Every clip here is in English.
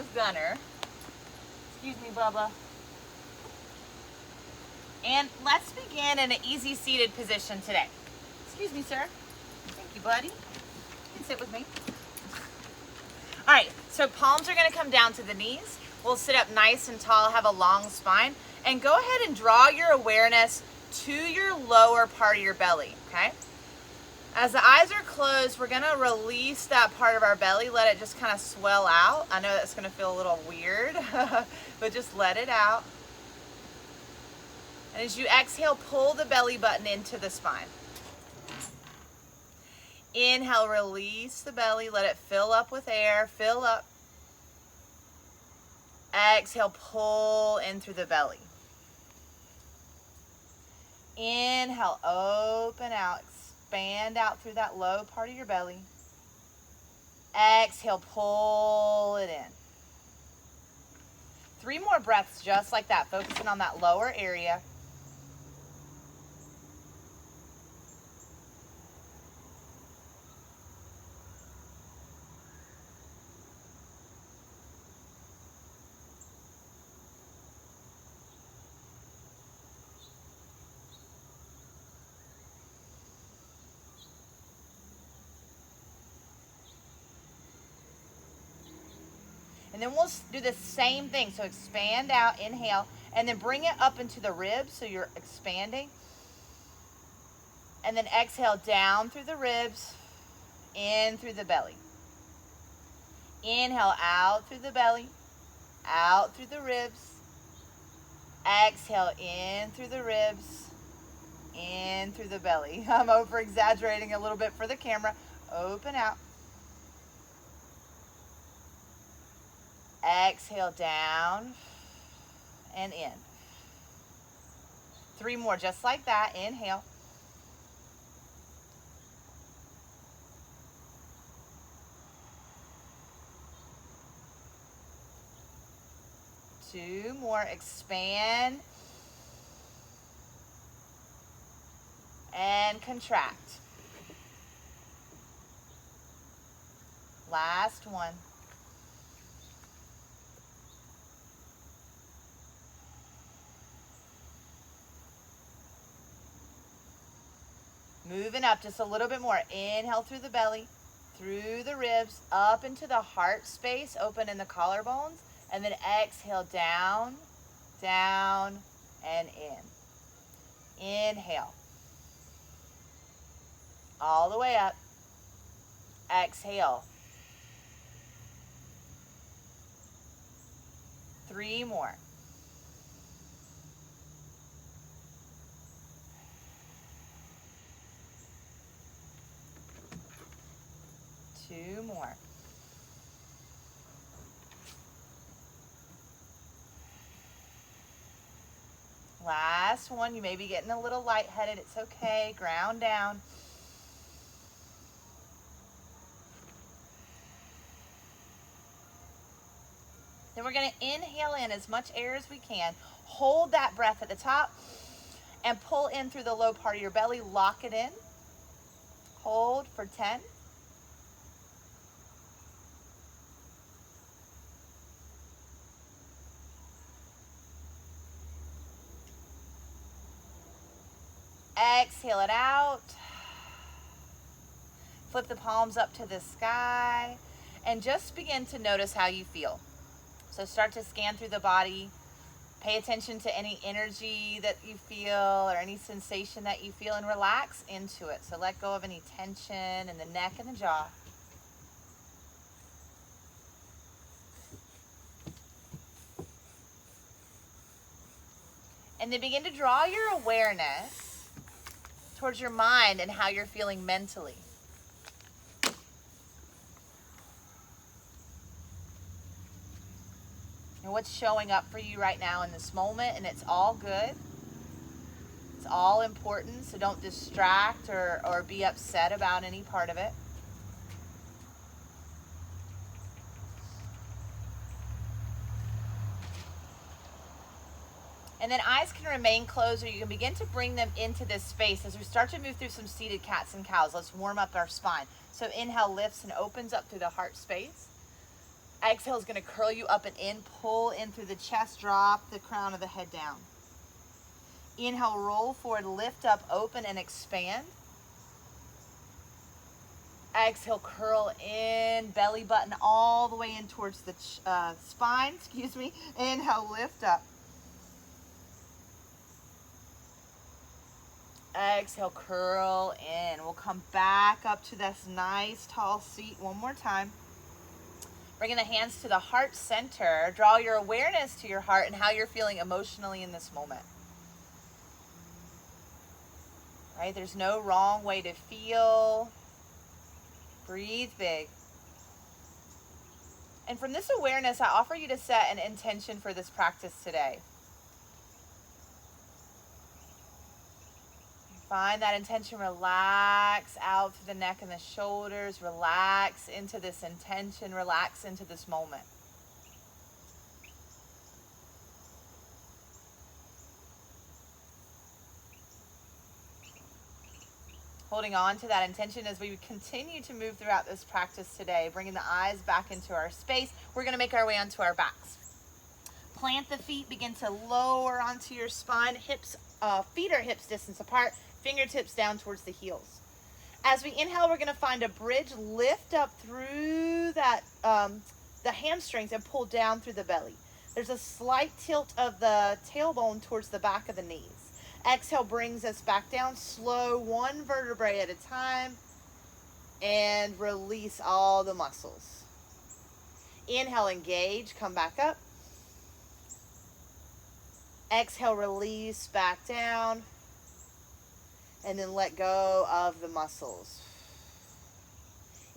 with Gunner. Excuse me, Bubba. And let's begin in an easy seated position today. Excuse me, sir. Thank you, buddy. You can sit with me. All right, so palms are gonna come down to the knees. We'll sit up nice and tall, have a long spine, and go ahead and draw your awareness to your lower part of your belly, okay? As the eyes are closed, we're gonna release that part of our belly, let it just kind of swell out. I know that's gonna feel a little weird, but just let it out. And as you exhale, pull the belly button into the spine. Inhale, release the belly, let it fill up with air, fill up. Exhale, pull in through the belly. Inhale, open out, expand out through that low part of your belly. Exhale, pull it in. 3 more breaths just like that, focusing on that lower area. And then we'll do the same thing. So expand out, inhale, and then bring it up into the ribs so you're expanding. And then exhale down through the ribs, in through the belly. Inhale out through the belly, out through the ribs. Exhale in through the ribs, in through the belly. I'm over exaggerating a little bit for the camera. Open out. Exhale down and in. 3 more just like that. Inhale. Two more. Expand and contract. Last one. Moving up just a little bit more. Inhale through the belly, through the ribs, up into the heart space, open in the collarbones, and then exhale down, down, and in. Inhale. All the way up. Exhale. 3 more. Two more. Last one. You may be getting a little lightheaded. It's okay. Ground down. Then we're going to inhale in as much air as we can. Hold that breath at the top and pull in through the low part of your belly. Lock it in. Hold for 10. Exhale it out. Flip the palms up to the sky and just begin to notice how you feel. So start to scan through the body. Pay attention to any energy that you feel or any sensation that you feel and relax into it. So let go of any tension in the neck and the jaw. And then begin to draw your awareness towards your mind and how you're feeling mentally. And what's showing up for you right now in this moment, and it's all good. It's all important, so don't distract or be upset about any part of it. And then eyes can remain closed, or you can begin to bring them into this space as we start to move through some seated cats and cows. Let's warm up our spine. So inhale lifts and opens up through the heart space. Exhale is going to curl you up and in, pull in through the chest, drop the crown of the head down. Inhale, roll forward, lift up, open, and expand. Exhale, curl in, belly button all the way in towards the spine, Inhale, lift up. Exhale, curl in. We'll come back up to this nice tall seat one more time. Bringing the hands to the heart center. Draw your awareness to your heart and how you're feeling emotionally in this moment. Right? There's no wrong way to feel. Breathe big. And from this awareness, I offer you to set an intention for this practice today. Find that intention, relax out to the neck and the shoulders, relax into this intention, relax into this moment. Holding on to that intention as we continue to move throughout this practice today, bringing the eyes back into our space. We're going to make our way onto our backs. Plant the feet, begin to lower onto your spine, feet are hips distance apart, fingertips down towards the heels. As we inhale, we're going to find a bridge, lift up through that the hamstrings and pull down through the belly. There's a slight tilt of the tailbone towards the back of the knees. Exhale brings us back down, slow, one vertebrae at a time, and release all the muscles. Inhale, engage, come back up. Exhale, release back down, and then let go of the muscles.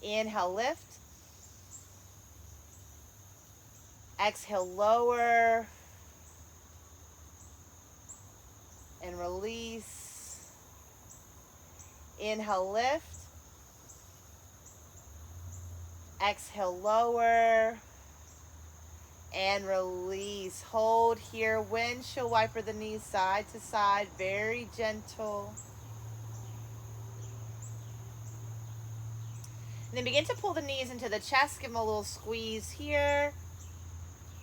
Inhale, lift. Exhale, lower. And release. Inhale, lift. Exhale, lower. And release. Hold here. Windshield wiper the knees side to side. Very gentle. And then begin to pull the knees into the chest. Give them a little squeeze here.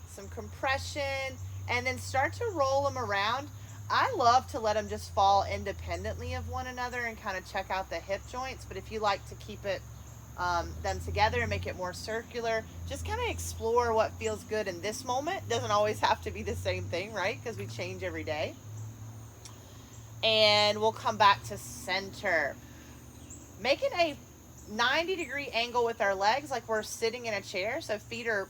Some compression. And then start to roll them around. I love to let them just fall independently of one another and kind of check out the hip joints. But if you like to keep it them together and make it more circular, just kind of explore what feels good in this moment. Doesn't always have to be the same thing, right? Because we change every day. And we'll come back to center. Making a 90-degree angle with our legs like we're sitting in a chair. So feet are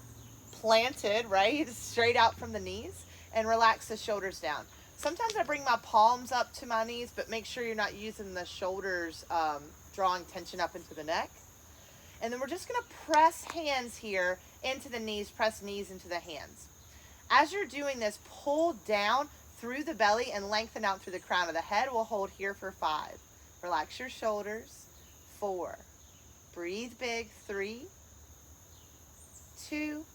planted, right? Straight out from the knees. And relax the shoulders down. Sometimes I bring my palms up to my knees, but make sure you're not using the shoulders, drawing tension up into the neck. And then we're just going to press hands here into the knees, press knees into the hands. As you're doing this, pull down through the belly and lengthen out through the crown of the head. We'll hold here for 5. Relax your shoulders. 4. Breathe big. 3, 2,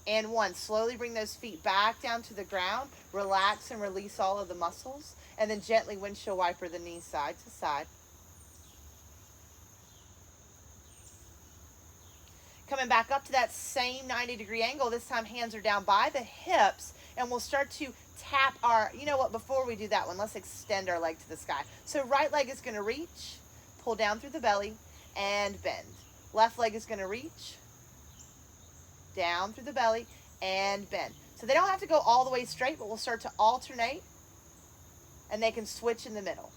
and 1. Slowly bring those feet back down to the ground. Relax and release all of the muscles. And then gently windshield wiper the knees side to side. Coming back up to that same 90-degree angle. This time hands are down by the hips. And we'll start to tap our, you know what, before we do that one, let's extend our leg to the sky. So right leg is going to reach, pull down through the belly, and bend. Left leg is going to reach, down through the belly, and bend. So they don't have to go all the way straight, but we'll start to alternate, and they can switch in the middle.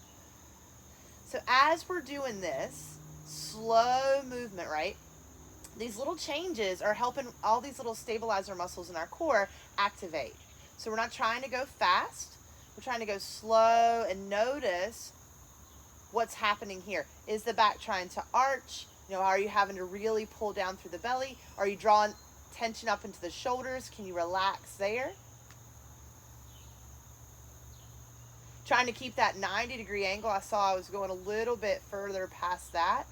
So as we're doing this, slow movement, right? These little changes are helping all these little stabilizer muscles in our core activate. So we're not trying to go fast. We're trying to go slow and notice what's happening here. Is the back trying to arch? You know, are you having to really pull down through the belly? Are you drawing tension up into the shoulders? Can you relax there? Trying to keep that 90-degree angle. I saw I was going a little bit further past that.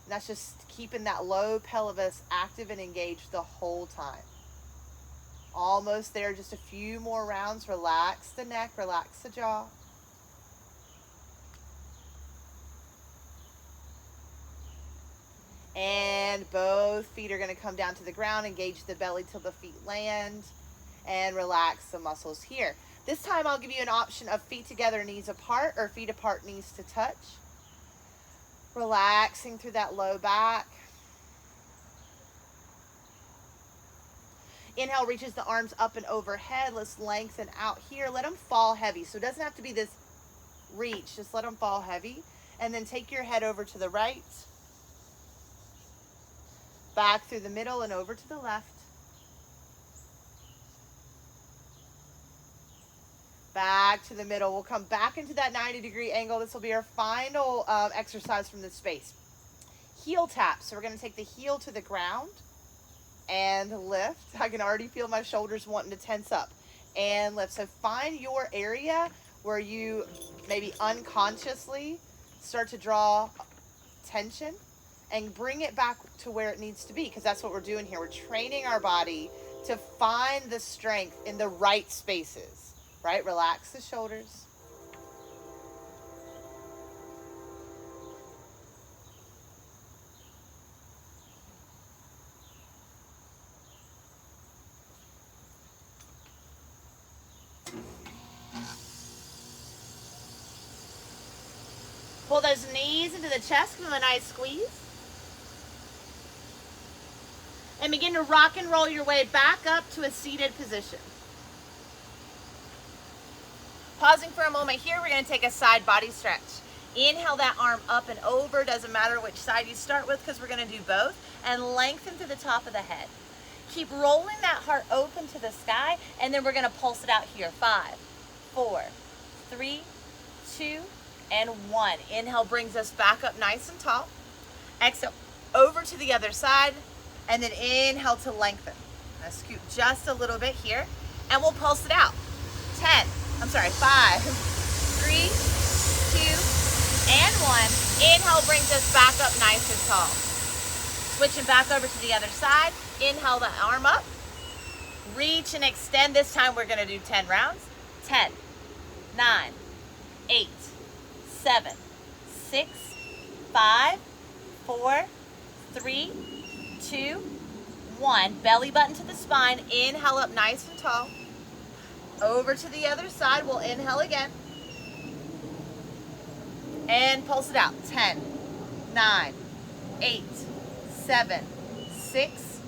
And that's just keeping that low pelvis active and engaged the whole time. Almost there, just a few more rounds. Relax the neck, relax the jaw. And both feet are going to come down to the ground. Engage the belly till the feet land. And relax the muscles here. This time I'll give you an option of feet together, knees apart, or feet apart, knees to touch. Relaxing through that low back. Inhale, reaches the arms up and overhead. Let's lengthen out here. Let them fall heavy. So it doesn't have to be this reach. Just let them fall heavy. And then take your head over to the right. Back through the middle and over to the left. Back to the middle. We'll come back into that 90-degree angle. This will be our final exercise from this space. Heel tap. So we're going to take the heel to the ground and lift. I can already feel my shoulders wanting to tense up. And lift. So find your area where you maybe unconsciously start to draw tension and bring it back to where it needs to be, because that's what we're doing here. We're training our body to find the strength in the right spaces. Right? Relax the shoulders. Pull those knees into the chest, give them a nice squeeze. And begin to rock and roll your way back up to a seated position. Pausing for a moment here, we're going to take a side body stretch. Inhale that arm up and over. Doesn't matter which side you start with because we're going to do both. And lengthen to the top of the head. Keep rolling that heart open to the sky, and then we're going to pulse it out here. 5, 4, 3, 2, and 1. Inhale brings us back up nice and tall. Exhale over to the other side, and then inhale to lengthen. Now scoot just a little bit here, and we'll pulse it out. 5, 3, 2, and 1. Inhale brings us back up nice and tall. Switching back over to the other side. Inhale the arm up. Reach and extend. This time we're going to do 10 rounds. 10, 9, 8, 7, 6, 5, 4, 3, 2, 1. Belly button to the spine. Inhale up nice and tall. Over to the other side. We'll inhale again. And pulse it out. 10, 9, 8, 7, 6,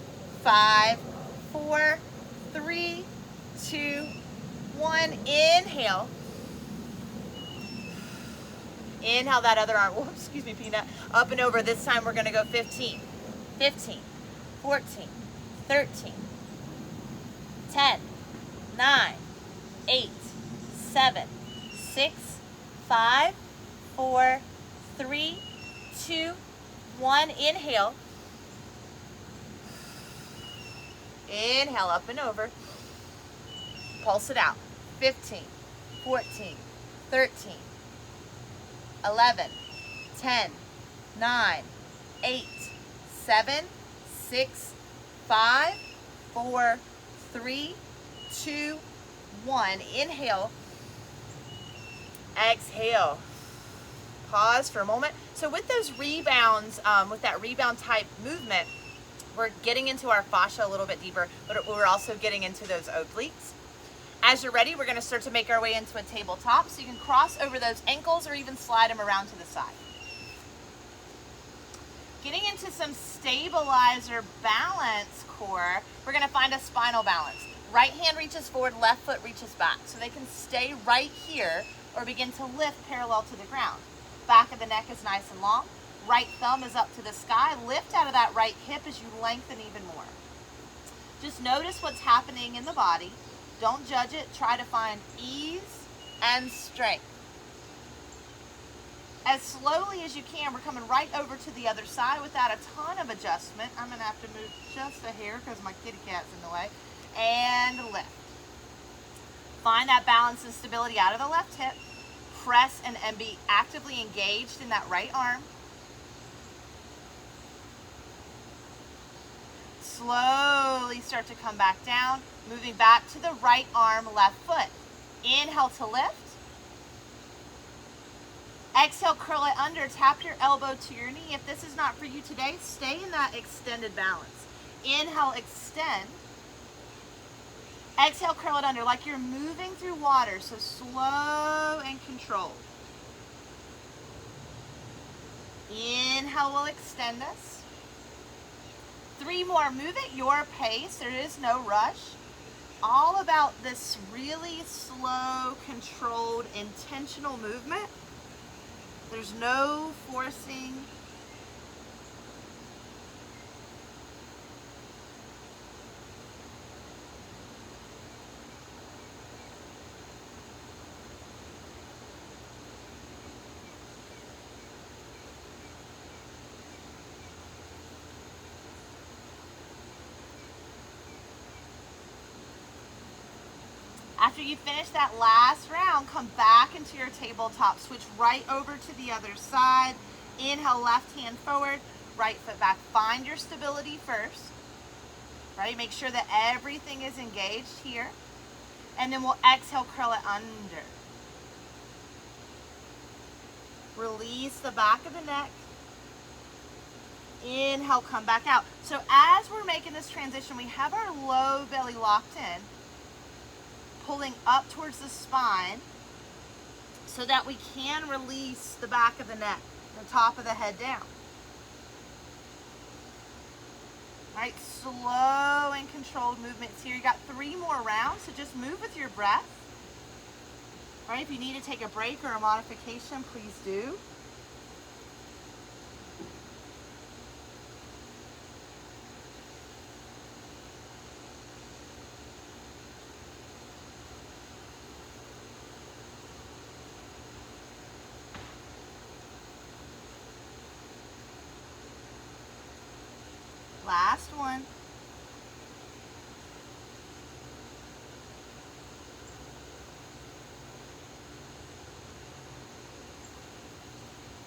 5, 4, 3, 2, 1. Inhale. Inhale that other arm. Whoops, excuse me, Peanut. Up and over. This time we're going to go 15, 15, 14, 13, 10, 9, 8, 7, 6, 5, 4, 3, 2, 1. Inhale. Inhale up and over. Pulse it out. 15, 14, 13, 11, 10, 9, 8, 7, 6, 5, 4, 3, 2, 1. Inhale. Exhale. Pause for a moment. So with those rebounds, with that rebound type movement, we're getting into our fascia a little bit deeper, but we're also getting into those obliques. As you're ready, we're going to start to make our way into a tabletop. So you can cross over those ankles or even slide them around to the side. Getting into some stabilizer balance core, we're going to find a spinal balance. Right hand reaches forward, left foot reaches back. So they can stay right here or begin to lift parallel to the ground. Back of the neck is nice and long. Right thumb is up to the sky. Lift out of that right hip as you lengthen even more. Just notice what's happening in the body. Don't judge it. Try to find ease and strength. As slowly as you can, we're coming right over to the other side without a ton of adjustment. I'm going to have to move just a hair because my kitty cat's in the way. And lift. Find that balance and stability out of the left hip. Press and be actively engaged in that right arm. Slowly start to come back down, moving back to the right arm, left foot. Inhale to lift. Exhale, curl it under, tap your elbow to your knee. If this is not for you today, stay in that extended balance. Inhale, extend. Exhale, curl it under like you're moving through water, so slow and controlled. Inhale will extend us. 3 more, move at your pace, there is no rush. All about this really slow, controlled, intentional movement. There's no forcing. After you finish that last round, come back into your tabletop. Switch right over to the other side. Inhale, left hand forward, right foot back. Find your stability first, right? Make sure that everything is engaged here. And then we'll exhale, curl it under. Release the back of the neck. Inhale, come back out. So as we're making this transition, we have our low belly locked in, pulling up towards the spine so that we can release the back of the neck, the top of the head down. All right, slow and controlled movements here. You got 3 more rounds, so just move with your breath. All right, if you need to take a break or a modification, please do. Last one.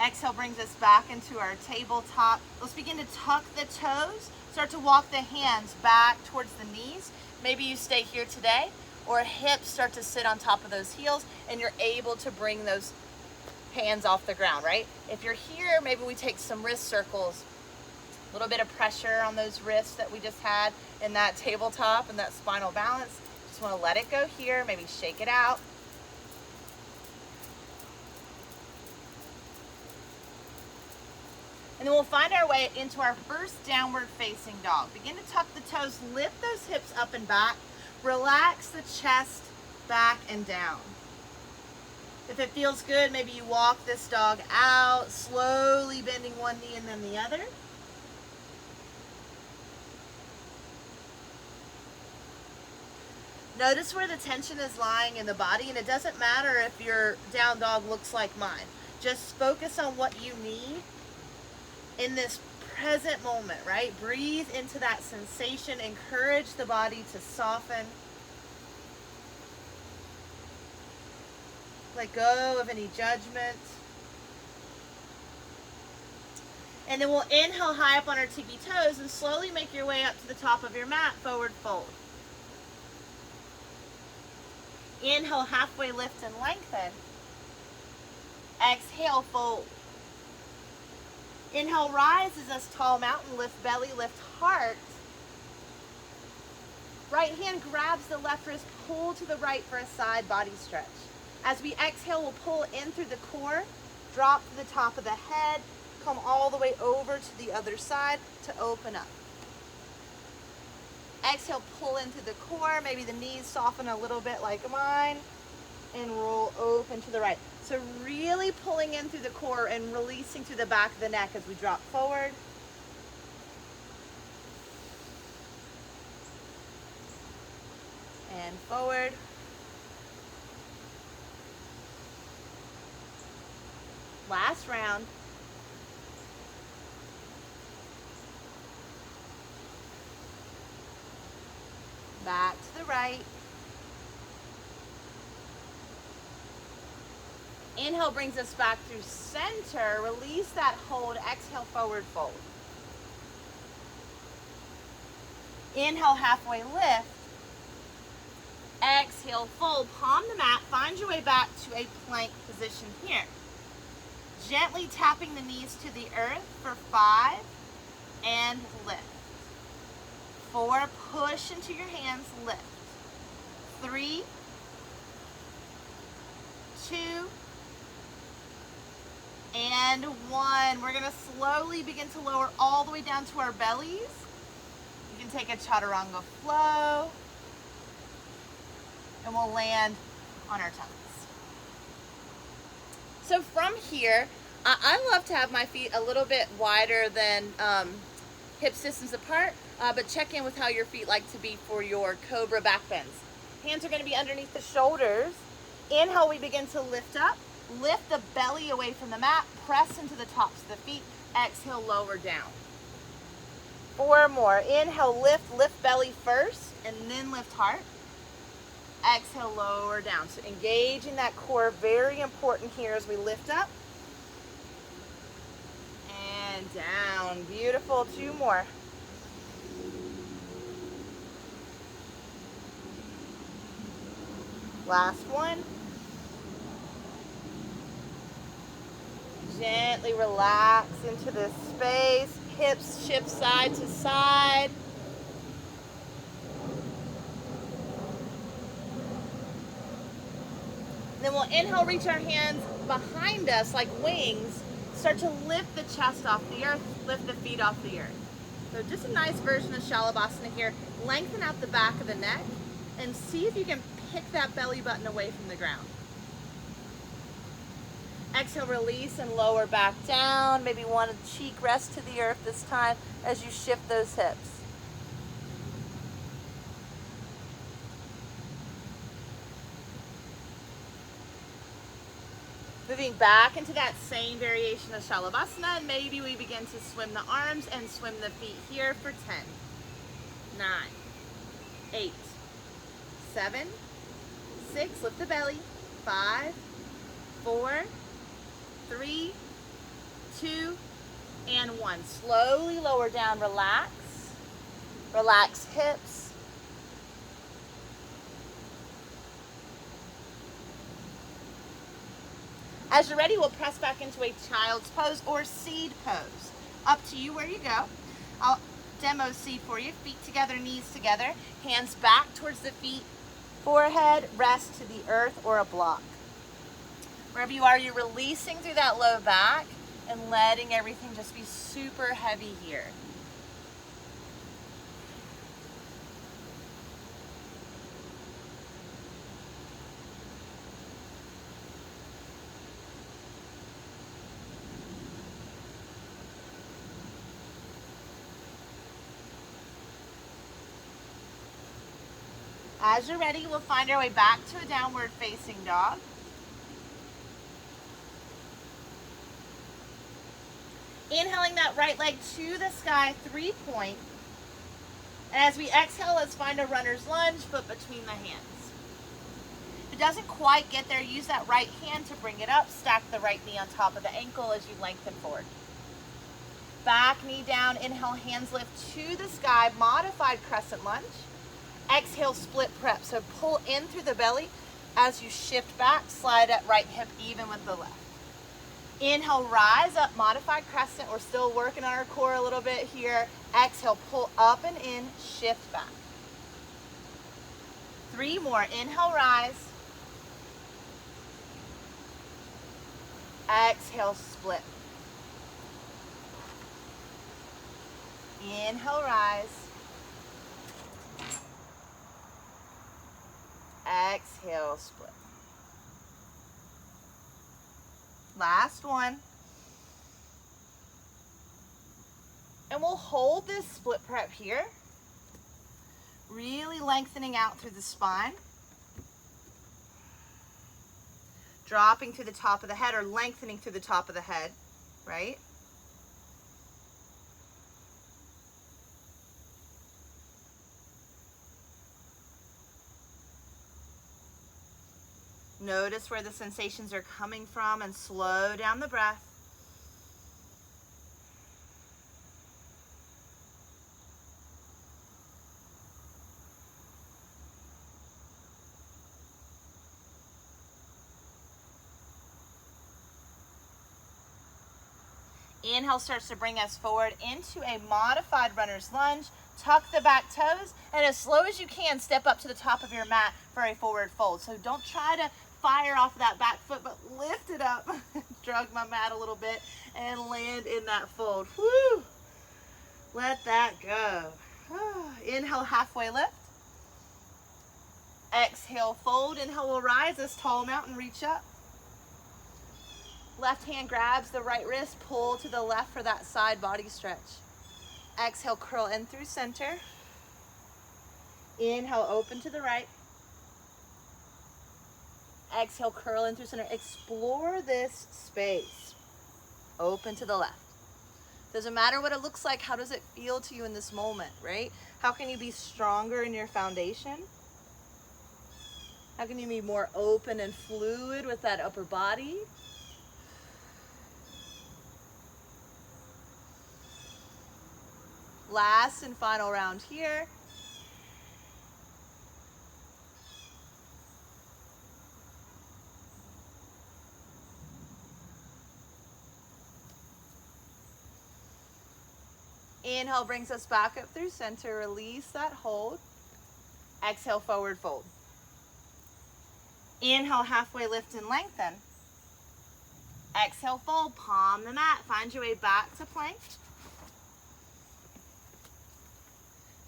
Exhale brings us back into our tabletop. Let's begin to tuck the toes. Start to walk the hands back towards the knees. Maybe you stay here today, or hips start to sit on top of those heels and you're able to bring those hands off the ground, right? If you're here, maybe we take some wrist circles. A little bit of pressure on those wrists that we just had in that tabletop and that spinal balance. Just want to let it go here, maybe shake it out. And then we'll find our way into our first downward facing dog. Begin to tuck the toes, lift those hips up and back, relax the chest back and down. If it feels good, maybe you walk this dog out, slowly bending one knee and then the other. Notice where the tension is lying in the body, and it doesn't matter if your down dog looks like mine. Just focus on what you need in this present moment, right? Breathe into that sensation. Encourage the body to soften. Let go of any judgment. And then we'll inhale high up on our tippy toes and slowly make your way up to the top of your mat, forward fold. Inhale, halfway lift and lengthen. Exhale, fold. Inhale, rises us tall mountain, lift belly, lift heart. Right hand grabs the left wrist, pull to the right for a side body stretch. As we exhale, we'll pull in through the core, drop to the top of the head, come all the way over to the other side to open up. Exhale, pull into the core, maybe the knees soften a little bit like mine, and roll open to the right. So really pulling in through the core and releasing through the back of the neck as we drop forward. And forward. Last round. Back to the right. Inhale brings us back through center. Release that hold. Exhale, forward fold. Inhale, halfway lift. Exhale, fold. Palm the mat. Find your way back to a plank position here. Gently tapping the knees to the earth for 5 and lift. 4, push into your hands, lift. 3, 2, and 1. We're gonna slowly begin to lower all the way down to our bellies. You can take a chaturanga flow, and we'll land on our tongues. So from here, I love to have my feet a little bit wider than hip distance apart, but check in with how your feet like to be for your cobra back bends. Hands are going to be underneath the shoulders. Inhale, we begin to lift up. Lift the belly away from the mat. Press into the tops of the feet. Exhale, lower down. 4 more. Inhale, lift belly first, and then lift heart. Exhale, lower down. So engaging that core, very important here as we lift up. And down. Beautiful. 2 more. Last one. Gently relax into this space. Hips shift side to side. Then we'll inhale, reach our hands behind us like wings. Start to lift the chest off the earth, lift the feet off the earth. So just a nice version of Shalabhasana here. Lengthen out the back of the neck and see if you can pick that belly button away from the ground. Exhale, release and lower back down. Maybe one cheek rest to the earth this time as you shift those hips. Moving back into that same variation of Shalabhasana, and maybe we begin to swim the arms and swim the feet here for 10, 9, 8, 7, 6, lift the belly, 5, 4, 3, 2, and 1. Slowly lower down, relax. Relax hips. As you're ready, we'll press back into a child's pose or seed pose. Up to you where you go. I'll demo seed for you. Feet together, knees together. Hands back towards the feet. Forehead, rest to the earth or a block. Wherever you are, you're releasing through that low back and letting everything just be super heavy here. As you're ready, we'll find our way back to a downward facing dog. Inhaling that right leg to the sky, 3-point. And as we exhale, let's find a runner's lunge, foot between the hands. If it doesn't quite get there, use that right hand to bring it up. Stack the right knee on top of the ankle as you lengthen forward. Back knee down, inhale, hands lift to the sky, modified crescent lunge. Exhale, split prep. So pull in through the belly as you shift back, slide that right hip even with the left. Inhale, rise up, modified crescent. We're still working on our core a little bit here. Exhale, pull up and in, shift back. 3 more. Inhale, rise. Exhale, split. Inhale, rise. Exhale, split. Last one. And we'll hold this split prep here. Really lengthening out through the spine. Dropping to the top of the head or lengthening through the top of the head, right? Notice where the sensations are coming from and slow down the breath. Inhale starts to bring us forward into a modified runner's lunge. Tuck the back toes, and as slow as you can, step up to the top of your mat for a forward fold. So don't try to fire off that back foot, but lift it up. Drug my mat a little bit and land in that fold. Woo! Let that go. Inhale, halfway lift. Exhale, fold. Inhale, we'll rise this tall mountain, reach up. Left hand grabs the right wrist, pull to the left for that side body stretch. Exhale, curl in through center. Inhale, open to the right. Exhale, curl in through center. Explore this space. Open to the left. Doesn't matter what it looks like, how does it feel to you in this moment, right? How can you be stronger in your foundation? How can you be more open and fluid with that upper body? Last and final round here. Inhale brings us back up through center. Release that hold. Exhale, forward fold. Inhale, halfway lift and lengthen. Exhale, fold. Palm the mat. Find your way back to plank.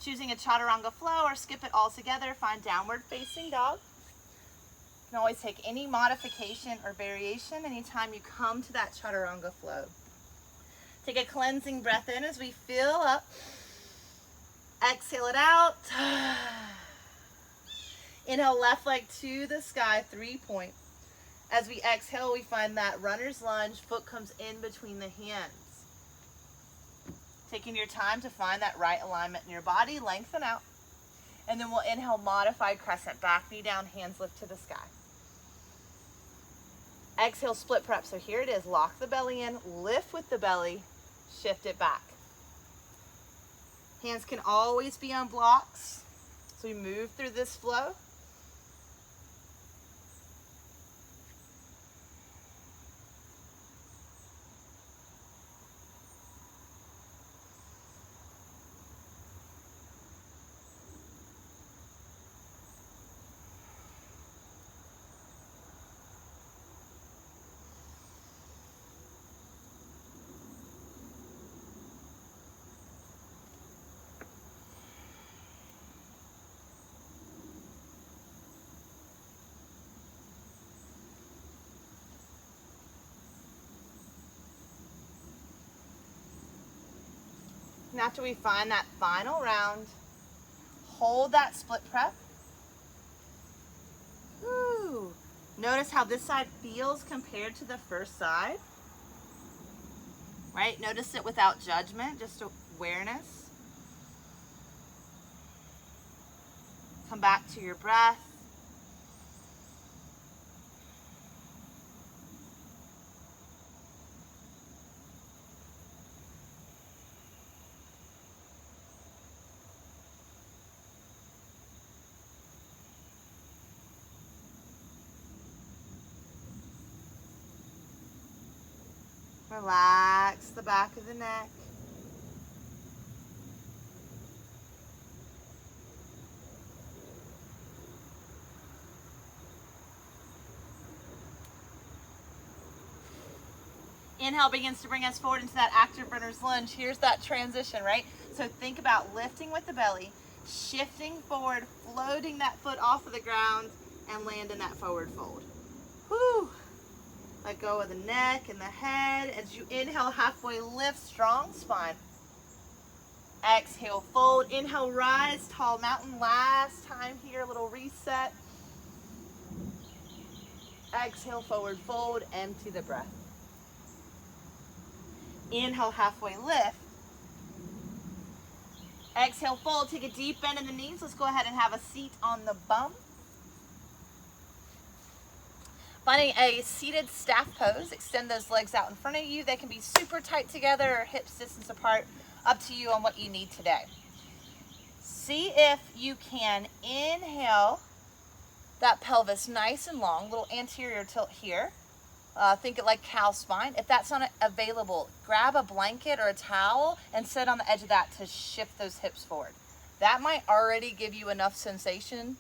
Choosing a chaturanga flow or skip it all together, find downward facing dog. You can always take any modification or variation anytime you come to that chaturanga flow. Take a cleansing breath in as we fill up. Exhale it out. Inhale, left leg to the sky, 3-point. As we exhale, we find that runner's lunge, foot comes in between the hands. Taking your time to find that right alignment in your body, lengthen out. And then we'll inhale, modified crescent, back knee down, hands lift to the sky. Exhale, split prep. So here it is, lock the belly in, lift with the belly, shift it back. Hands can always be on blocks. So we move through this flow. And after we find that final round, hold that split prep. Woo. Notice how this side feels compared to the first side. Right? Notice it without judgment, just awareness. Come back to your breath. Relax the back of the neck. Inhale begins to bring us forward into that active runner's lunge. Here's that transition, right? So think about lifting with the belly, shifting forward, floating that foot off of the ground, and land in that forward fold. Whew. Let go of the neck and the head. As you inhale, halfway lift, strong spine. Exhale, fold. Inhale, rise, tall mountain. Last time here, a little reset. Exhale, forward fold, empty the breath. Inhale, halfway lift. Exhale, fold. Take a deep bend in the knees. Let's go ahead and have a seat on the bum. Finding a seated staff pose, extend those legs out in front of you. They can be super tight together or hips distance apart, up to you on what you need today. See if you can inhale that pelvis nice and long, little anterior tilt here. Think it like cow spine. If that's not available, grab a blanket or a towel and sit on the edge of that to shift those hips forward. That might already give you enough sensation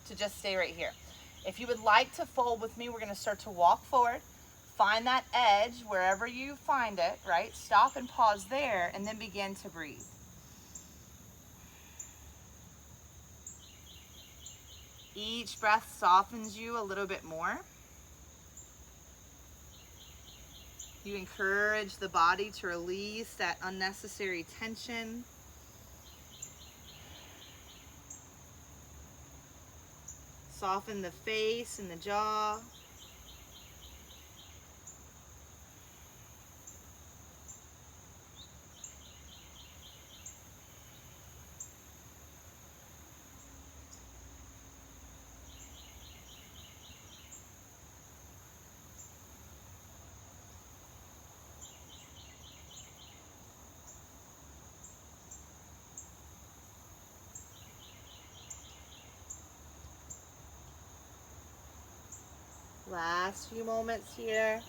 to just stay right here. If you would like to fold with me, we're going to start to walk forward. Find that edge wherever you find it, right? Stop and pause there and then begin to breathe. Each breath softens you a little bit more. You encourage the body to release that unnecessary tension. Soften the face and the jaw. Last few moments here.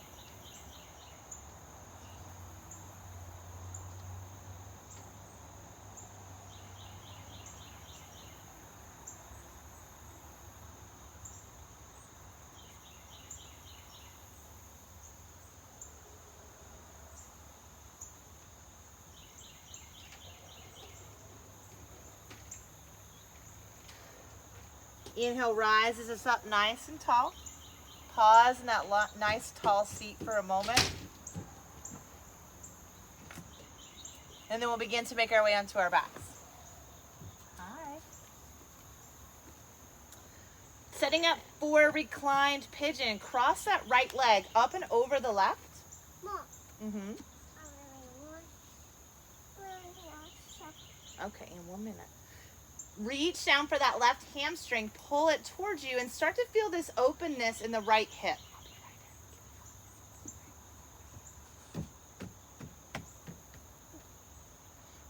Inhale, rises us up nice and tall. Pause in that nice tall seat for a moment. And then we'll begin to make our way onto our backs. Hi. Setting up for reclined pigeon. Cross that right leg up and over the left. Mom. Mm-hmm. Okay, in 1 minute. Reach down for that left hamstring, pull it towards you, and start to feel this openness in the right hip.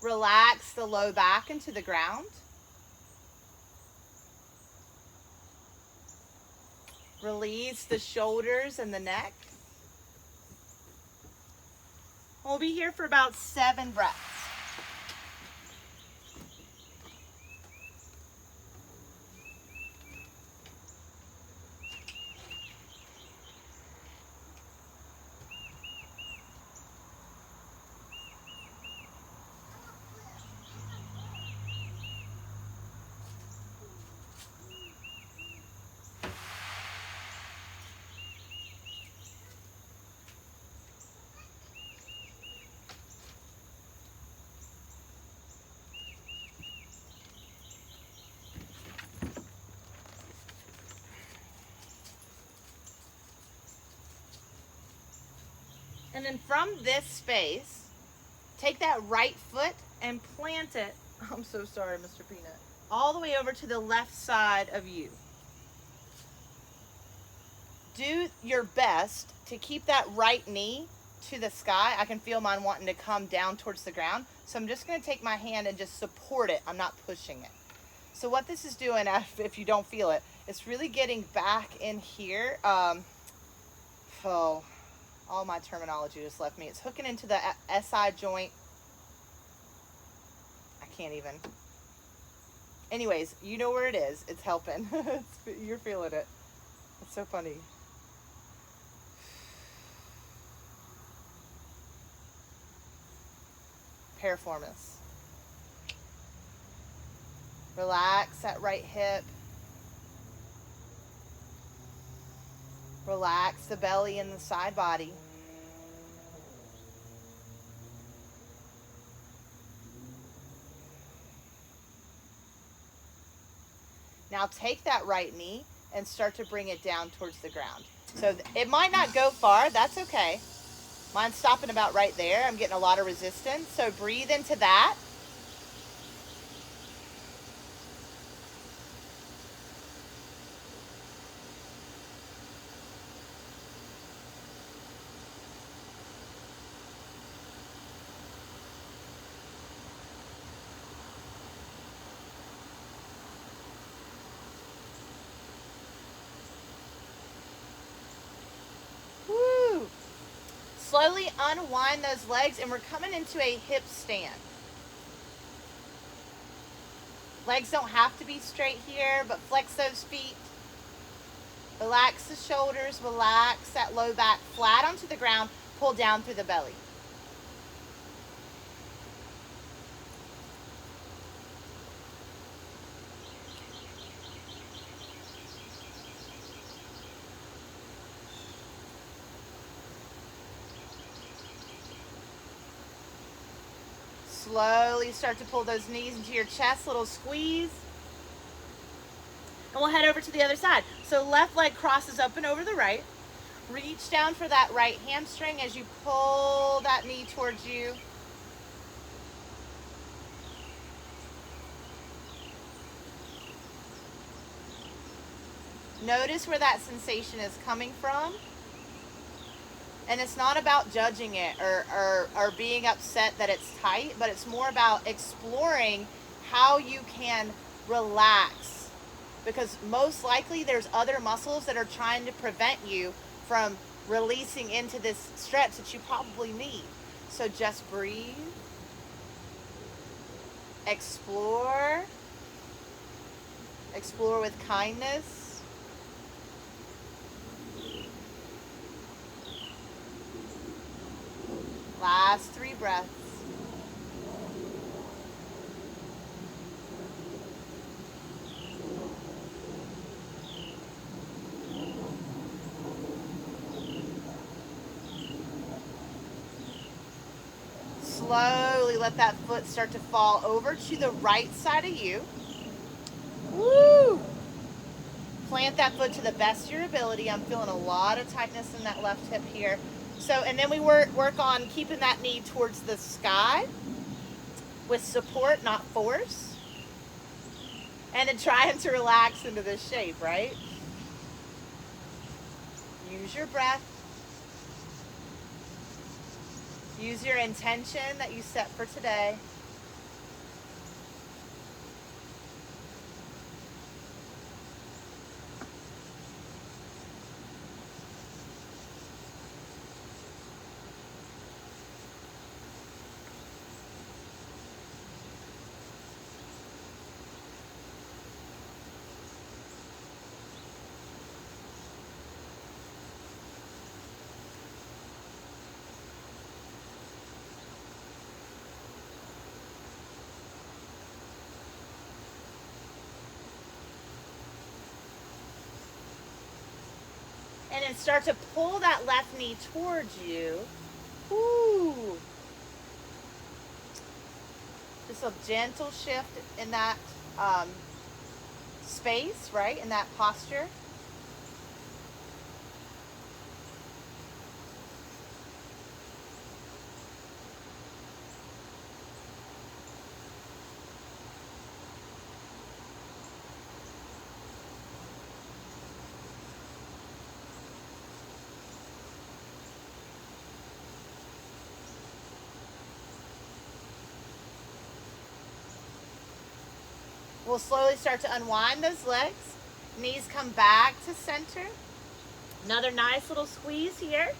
Relax the low back into the ground. Release the shoulders and the neck. We'll be here for about 7 breaths. And then from this space, take that right foot and plant it, I'm so sorry, Mr. Peanut, all the way over to the left side of you. Do your best to keep that right knee to the sky. I can feel mine wanting to come down towards the ground. So I'm just going to take my hand and just support it. I'm not pushing it. So what this is doing, if you don't feel it, it's really getting back in here. All my terminology just left me. It's hooking into the SI joint. I can't even. Anyways, you know where it is. It's helping. You're feeling it. It's so funny. Piriformis. Relax that right hip. Relax the belly and the side body. Now take that right knee and start to bring it down towards the ground. So it might not go far, that's okay. Mine's stopping about right there. I'm getting a lot of resistance. So breathe into that. Woo! Slowly unwind those legs, and we're coming into a hip stand. Legs don't have to be straight here, but flex those feet. Relax the shoulders, relax that low back flat onto the ground, pull down through the belly. Slowly start to pull those knees into your chest, little squeeze. And we'll head over to the other side. So left leg crosses up and over the right. Reach down for that right hamstring as you pull that knee towards you. Notice where that sensation is coming from. And it's not about judging it or being upset that it's tight, but it's more about exploring how you can relax. Because most likely there's other muscles that are trying to prevent you from releasing into this stretch that you probably need. So just breathe. Explore. Explore with kindness. Last 3 breaths. Slowly let that foot start to fall over to the right side of you. Woo! Plant that foot to the best of your ability. I'm feeling a lot of tightness in that left hip here. So, and then we work on keeping that knee towards the sky with support, not force. And then trying to relax into this shape, right? Use your breath. Use your intention that you set for today. And then start to pull that left knee towards you. Ooh. Just a gentle shift in that space, right? In that posture. We'll slowly start to unwind those legs. Knees come back to center. Another nice little squeeze here.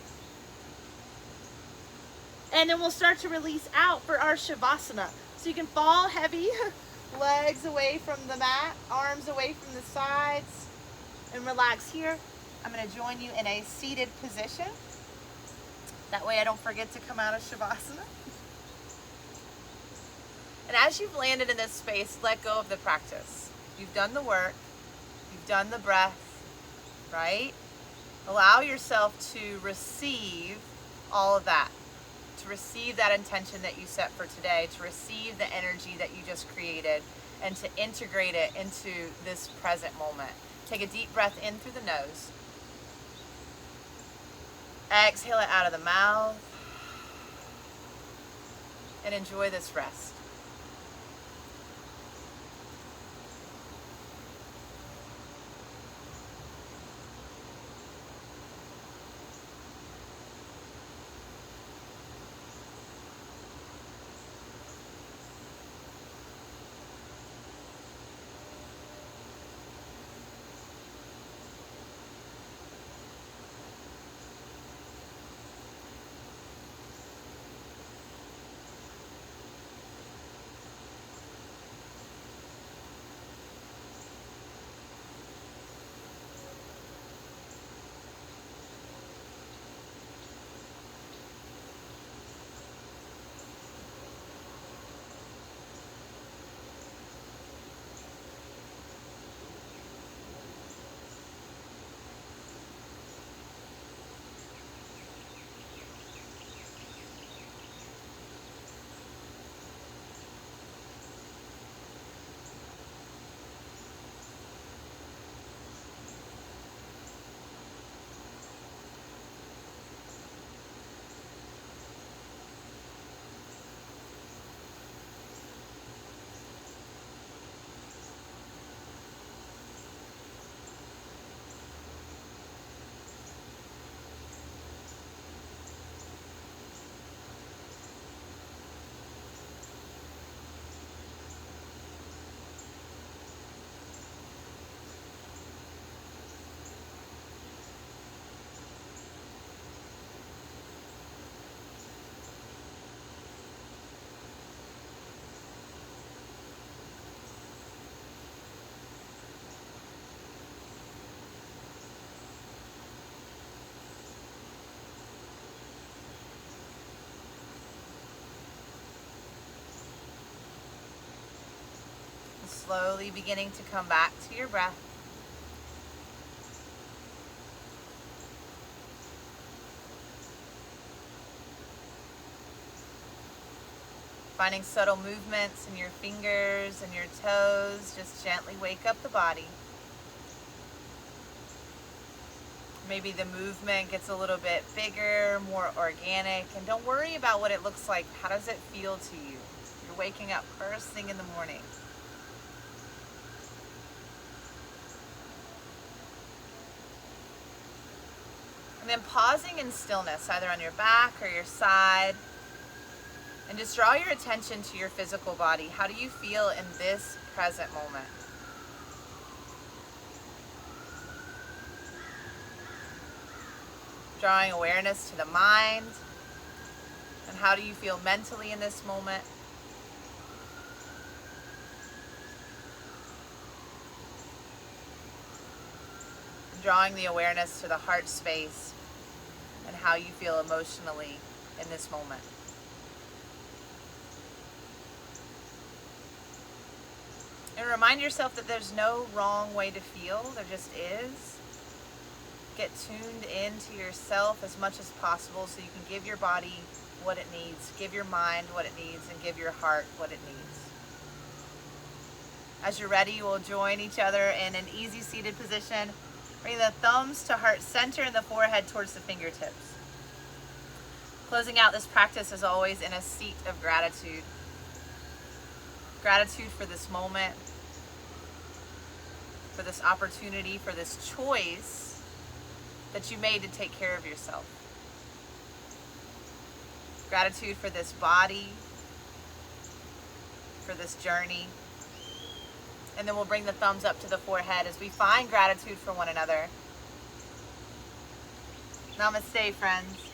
And then we'll start to release out for our Shavasana. So you can fall heavy, legs away from the mat, arms away from the sides, and relax here. I'm going to join you in a seated position. That way I don't forget to come out of Shavasana. And as you've landed in this space, let go of the practice. You've done the work. You've done the breath, right? Allow yourself to receive all of that, to receive that intention that you set for today, to receive the energy that you just created, and to integrate it into this present moment. Take a deep breath in through the nose. Exhale it out of the mouth. And enjoy this rest. Slowly beginning to come back to your breath. Finding subtle movements in your fingers and your toes. Just gently wake up the body. Maybe the movement gets a little bit bigger, more organic, and don't worry about what it looks like. How does it feel to you? You're waking up first thing in the morning. And then pausing in stillness, either on your back or your side, and just draw your attention to your physical body. How do you feel in this present moment? Drawing awareness to the mind, and how do you feel mentally in this moment? Drawing the awareness to the heart space and how you feel emotionally in this moment. And remind yourself that there's no wrong way to feel, there just is. Get tuned into yourself as much as possible so you can give your body what it needs, give your mind what it needs, and give your heart what it needs. As you're ready, we'll join each other in an easy seated position. Bring the thumbs to heart center and the forehead towards the fingertips. Closing out this practice as always in a seat of gratitude. Gratitude for this moment, for this opportunity, for this choice that you made to take care of yourself. Gratitude for this body, for this journey. And then we'll bring the thumbs up to the forehead as we find gratitude for one another. Namaste, friends.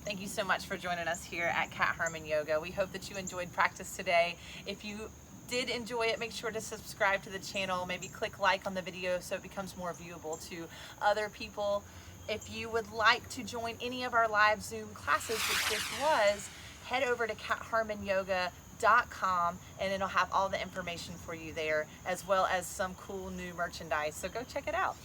Thank you so much for joining us here at Cat Harmon Yoga. We hope that you enjoyed practice today. If you did enjoy it, make sure to subscribe to the channel. Maybe click like on the video so it becomes more viewable to other people. If you would like to join any of our live Zoom classes, which this was, head over to catharmonyoga.com and it'll have all the information for you there, as well as some cool new merchandise. So go check it out.